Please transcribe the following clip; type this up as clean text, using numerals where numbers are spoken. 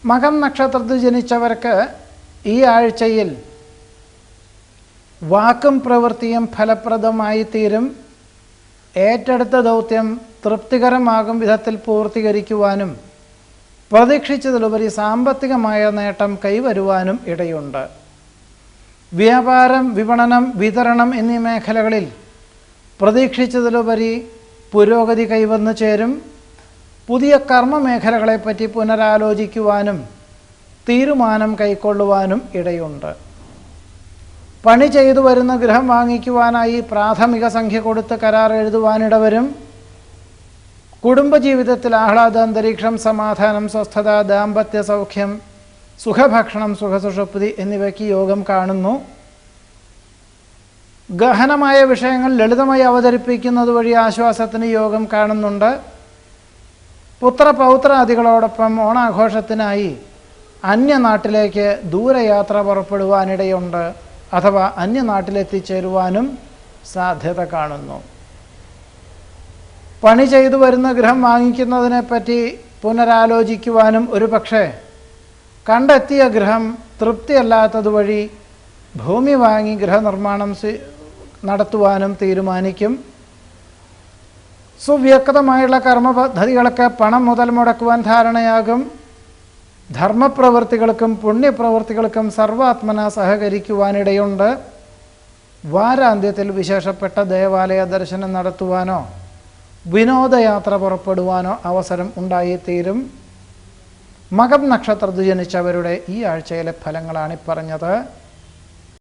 മകം നക്ഷത്രത്തിൽ ജനിച്ചവർക്ക് ഈ ആഴ്ചയിൽ വാക്കും പ്രവൃത്തിയും ഫലപ്രദമായി തീരും. ഏറ്റെടുത്ത ദൗത്യം തൃപ്തികരമാകും വിധത്തിൽ പൂർത്തീകരിക്കുവാനും പ്രതീക്ഷിച്ചതിലുപരി സാമ്പത്തികമായ നേട്ടം കൈവരുവാനും ഇടയുണ്ട്. വ്യാപാരം, വിപണനം, വിതരണം എന്നീ മേഖലകളിൽ പ്രതീക്ഷിച്ചതിലുപരി പുരോഗതി കൈവന്നു ചേരും. പുതിയ കർമ്മ മേഖലകളെപ്പറ്റി പുനരാലോചിക്കുവാനും തീരുമാനം കൈക്കൊള്ളുവാനും ഇടയുണ്ട്. പണി ചെയ്തു വരുന്ന ഗൃഹം വാങ്ങിക്കുവാനായി പ്രാഥമിക സംഖ്യ കൊടുത്ത് കരാർ എഴുതുവാനിടവരും. കുടുംബജീവിതത്തിൽ ആഹ്ലാദ അന്തരീക്ഷം, സമാധാനം, സ്വസ്ഥത, ദാമ്പത്യ സൗഖ്യം, സുഖഭക്ഷണം, സുഖസുഷുപ്തി എന്നിവയ്ക്ക് യോഗം കാണുന്നു. ഗഹനമായ വിഷയങ്ങൾ ലളിതമായി അവതരിപ്പിക്കുന്നത് വഴി ആശ്വാസത്തിന് യോഗം കാണുന്നുണ്ട്. പുത്രപൗത്രാദികളോടൊപ്പം ഓണാഘോഷത്തിനായി അന്യനാട്ടിലേക്ക് ദൂരയാത്ര പുറപ്പെടുവാനിടയുണ്ട്. അഥവാ അന്യനാട്ടിലെത്തിച്ചേരുവാനും സാധ്യത കാണുന്നു. പണി ചെയ്തു വരുന്ന ഗൃഹം വാങ്ങിക്കുന്നതിനെപ്പറ്റി പുനരാലോചിക്കുവാനും ഒരുപക്ഷെ കണ്ടെത്തിയ ഗൃഹം തൃപ്തിയല്ലാത്തതുവഴി ഭൂമി വാങ്ങി ഗൃഹനിർമ്മാണം നടത്തുവാനും തീരുമാനിക്കും. സുവ്യക്തമായുള്ള കർമ്മ പദ്ധതികൾക്ക് പണം മുതൽ മുടക്കുവാൻ ധാരണയാകും. ധർമ്മപ്രവൃത്തികൾക്കും പുണ്യപ്രവൃത്തികൾക്കും സർവാത്മന സഹകരിക്കുവാനിടയുണ്ട്. വാരാന്ത്യത്തിൽ വിശേഷപ്പെട്ട ദേവാലയ ദർശനം നടത്തുവാനോ വിനോദയാത്ര പുറപ്പെടുവാനോ അവസരം ഉണ്ടായിത്തീരും. മകം നക്ഷത്രത്തിൽ ജനിച്ചവരുടെ ഈ ആഴ്ചയിലെ ഫലങ്ങളാണ് പറഞ്ഞത്.